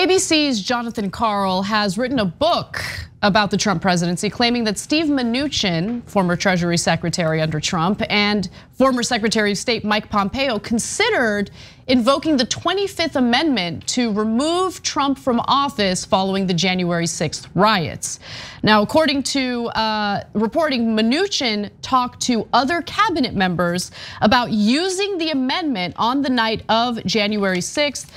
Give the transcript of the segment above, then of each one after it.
ABC's Jonathan Karl has written a book about the Trump presidency, claiming that Steve Mnuchin, former Treasury Secretary under Trump, and former Secretary of State Mike Pompeo considered invoking the 25th Amendment to remove Trump from office following the January 6th riots. Now, according to reporting, Mnuchin talked to other cabinet members about using the amendment on the night of January 6th.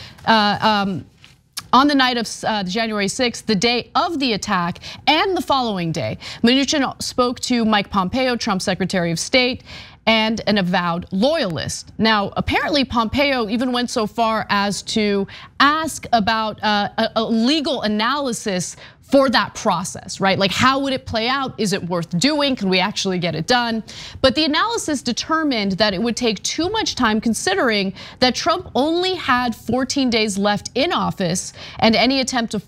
On the night of January 6th, the day of the attack, and the following day. Mnuchin spoke to Mike Pompeo, Trump's Secretary of State, and an avowed loyalist. Now, apparently Pompeo even went so far as to ask about a legal analysis for that process, right? Like, how would it play out? Is it worth doing? Can we actually get it done? But the analysis determined that it would take too much time, considering that Trump only had 14 days left in office, and any attempt to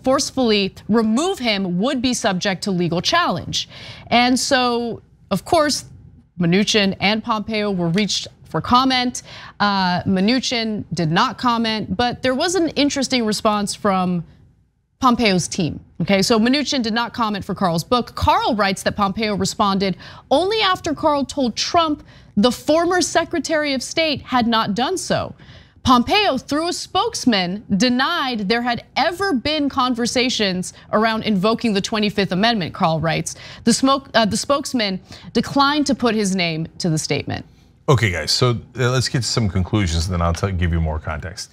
forcefully remove him would be subject to legal challenge. And so, of course, Mnuchin and Pompeo were reached for comment. Mnuchin did not comment, but there was an interesting response from Pompeo's team. Okay, so Mnuchin did not comment for Karl's book. Karl writes that Pompeo responded only after Karl told Trump the former Secretary of State had not done so. Pompeo, through a spokesman, denied there had ever been conversations around invoking the 25th Amendment, Karl writes. The spokesman declined to put his name to the statement. Okay, guys, so let's get to some conclusions, and then I'll give you more context.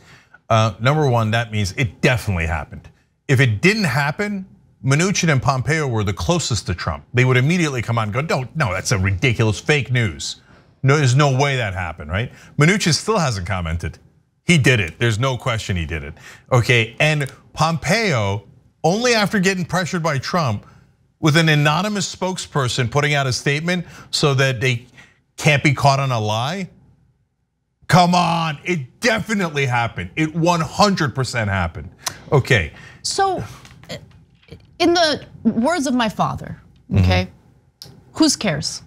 Number one, that means it definitely happened. If it didn't happen, Mnuchin and Pompeo were the closest to Trump. They would immediately come out and go, no, that's a ridiculous fake news. No, there's no way that happened, right? Mnuchin still hasn't commented. He did it, there's no question he did it. Okay, and Pompeo, only after getting pressured by Trump, with an anonymous spokesperson putting out a statement so that they can't be caught on a lie. Come on, it definitely happened. It 100% happened. Okay. So, in the words of my father, okay, whose cares?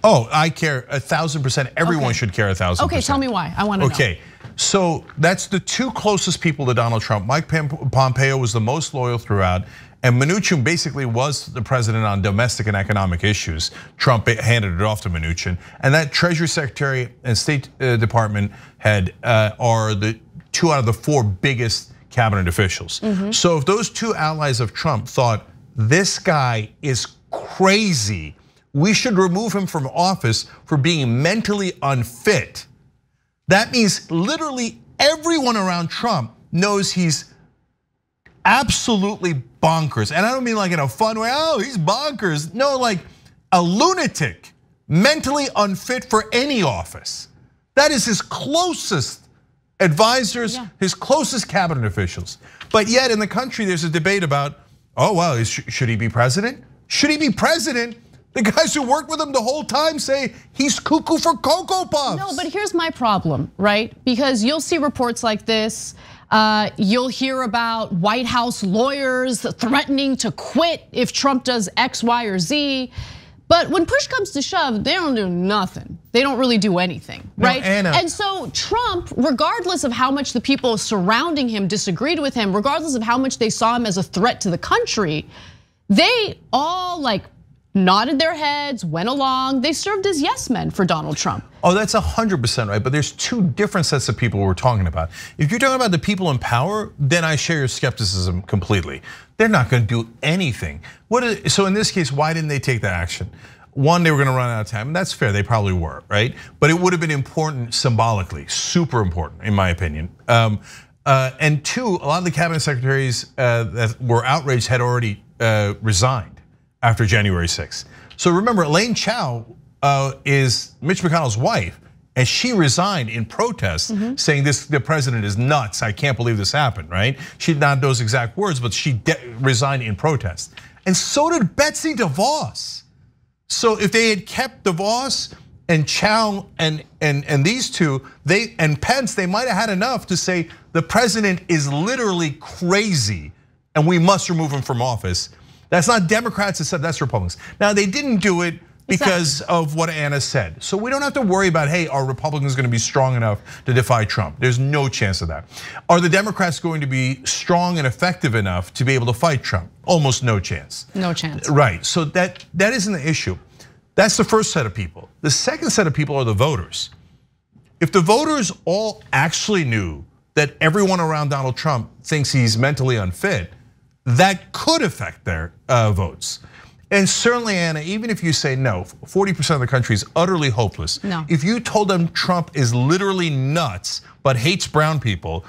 Oh, I care 1,000%. Everyone should care 1,000%. Okay, tell me why. I want to know. Okay, so that's the two closest people to Donald Trump. Mike Pompeo was the most loyal throughout, and Mnuchin basically was the president on domestic and economic issues. Trump handed it off to Mnuchin, and that Treasury Secretary and State Department head are the 2 out of the 4 biggest cabinet officials. So if those 2 allies of Trump thought this guy is crazy, we should remove him from office for being mentally unfit, that means literally everyone around Trump knows he's absolutely bonkers. And I don't mean like in a fun way, oh, he's bonkers. No, like a lunatic, mentally unfit for any office. That is his closest advisors, his closest cabinet officials. But yet in the country, there's a debate about, oh, well, should he be president? Should he be president? The guys who worked with him the whole time say he's cuckoo for Cocoa Puffs. No, but here's my problem, right? Because you'll see reports like this. You'll hear about White House lawyers threatening to quit if Trump does X, Y, or Z. But when push comes to shove, they don't do nothing. They don't really do anything, right? No, and so Trump, regardless of how much the people surrounding him disagreed with him, regardless of how much they saw him as a threat to the country, they all like nodded their heads, went along. They served as yes men for Donald Trump. Oh, that's 100% right, but there's 2 different sets of people we're talking about. If you're talking about the people in power, then I share your skepticism completely. They're not gonna do anything. So in this case, why didn't they take the action? One, they were gonna run out of time, and that's fair, they probably were, right? But it would have been important symbolically, super important, in my opinion. And 2, a lot of the cabinet secretaries that were outraged had already resigned after January 6th. So remember, Elaine Chao is Mitch McConnell's wife, and she resigned in protest, saying the president is nuts. I can't believe this happened, right? She did not those exact words, but she resigned in protest. And so did Betsy DeVos. So if they had kept DeVos and Chao and these 2, and Pence, they might have had enough to say the president is literally crazy and we must remove him from office. That's not Democrats that said, that's Republicans. Now they didn't do it because of what Anna said. So we don't have to worry about, hey, are Republicans going to be strong enough to defy Trump? There's no chance of that. Are the Democrats going to be strong and effective enough to be able to fight Trump? Almost no chance. No chance. Right, so that isn't the issue. That's the first set of people. The second set of people are the voters. If the voters all actually knew that everyone around Donald Trump thinks he's mentally unfit, that could affect their votes. And certainly, Anna, even if you say no, 40% of the country is utterly hopeless. No. If you told them Trump is literally nuts, but hates brown people,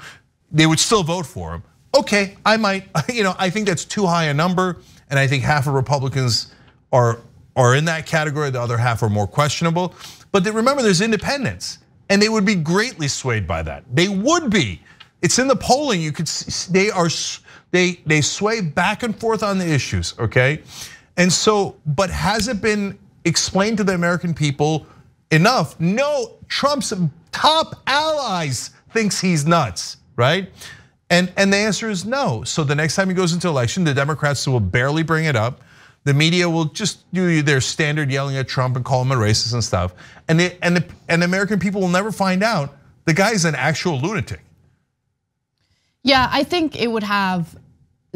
they would still vote for him. Okay, I might, I think that's too high a number, and I think half of Republicans are in that category, the other half are more questionable. But remember, there's independents, and they would be greatly swayed by that. They would be. It's in the polling. You could see they sway back and forth on the issues. Okay, and so, but has it been explained to the American people enough? No, Trump's top allies thinks he's nuts, right? And the answer is no. So the next time he goes into election, the Democrats will barely bring it up. The media will just do their standard yelling at Trump and call him a racist and stuff. And the American people will never find out the guy's an actual lunatic. Yeah, I think it would have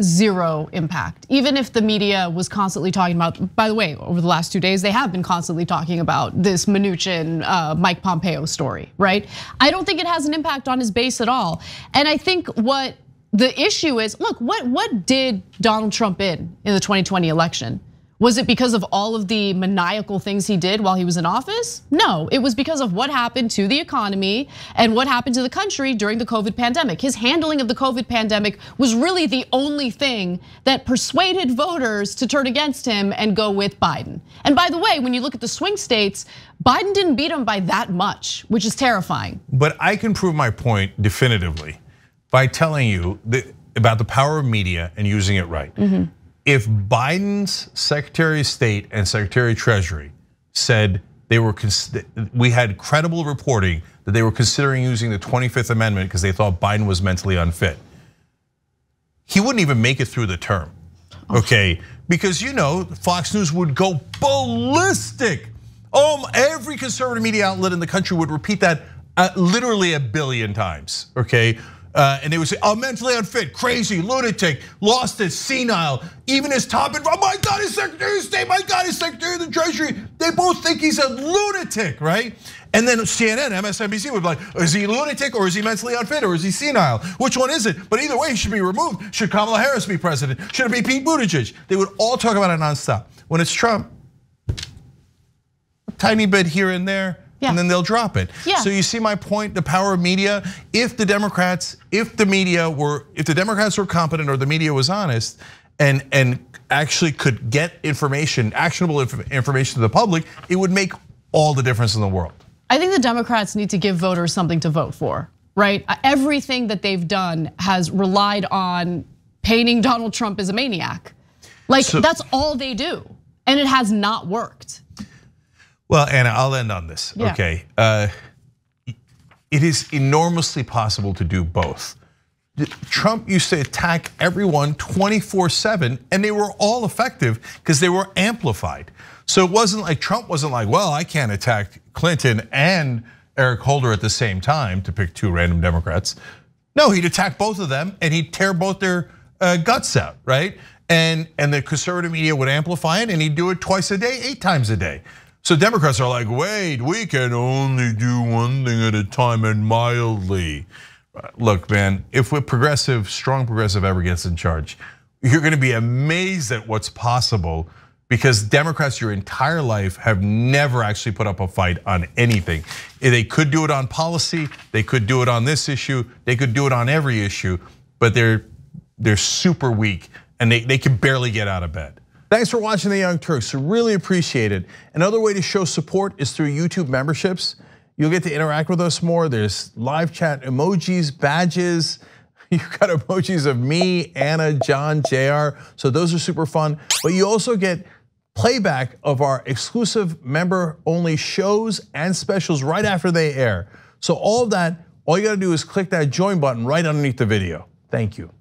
zero impact. Even if the media was constantly talking about, by the way, over the last 2 days, they have been constantly talking about this Mnuchin, Mike Pompeo story, right? I don't think it has an impact on his base at all. And I think what the issue is, look, what did Donald Trump in the 2020 election? Was it because of all of the maniacal things he did while he was in office? No, it was because of what happened to the economy and what happened to the country during the COVID pandemic. His handling of the COVID pandemic was really the only thing that persuaded voters to turn against him and go with Biden. And by the way, when you look at the swing states, Biden didn't beat him by that much, which is terrifying. But I can prove my point definitively by telling you about the power of media and using it right. If Biden's Secretary of State and Secretary of Treasury said we had credible reporting that they were considering using the 25th Amendment because they thought Biden was mentally unfit, he wouldn't even make it through the term, okay? Because Fox News would go ballistic. Every conservative media outlet in the country would repeat that literally 1 billion times, okay? And they would say, mentally unfit, crazy, lunatic, lost it, senile. Even his top, oh my God, his Secretary of State, my God, his Secretary of the Treasury. They both think he's a lunatic, right? And then CNN, MSNBC would be like, is he a lunatic or is he mentally unfit or is he senile? Which one is it? But either way, he should be removed. Should Kamala Harris be president? Should it be Pete Buttigieg? They would all talk about it nonstop. When it's Trump, a tiny bit here and there, and then they'll drop it. So you see my point, the power of media. If the Democrats were competent or the media was honest and actually could get information, actionable information to the public, it would make all the difference in the world. I think the Democrats need to give voters something to vote for, right? Everything that they've done has relied on painting Donald Trump as a maniac. That's all they do, and it has not worked. Well, Anna, I'll end on this, okay? It is enormously possible to do both. Trump used to attack everyone 24/7, and they were all effective because they were amplified. So it wasn't like Trump wasn't like, well, I can't attack Clinton and Eric Holder at the same time, to pick two random Democrats. No, he'd attack both of them and he'd tear both their guts out, right? And the conservative media would amplify it, and he'd do it twice a day, 8 times a day. So Democrats are like, wait, we can only do one thing at a time and mildly. Look, man, if strong progressive ever gets in charge, you're gonna be amazed at what's possible, because Democrats your entire life have never actually put up a fight on anything. They could do it on policy, they could do it on this issue, they could do it on every issue, but they're super weak and they can barely get out of bed. Thanks for watching The Young Turks, really appreciate it. Another way to show support is through YouTube memberships. You'll get to interact with us more. There's live chat emojis, badges. You've got emojis of me, Anna, John, JR, so those are super fun. But you also get playback of our exclusive member-only shows and specials right after they air. So all of that, all you gotta do is click that join button right underneath the video. Thank you.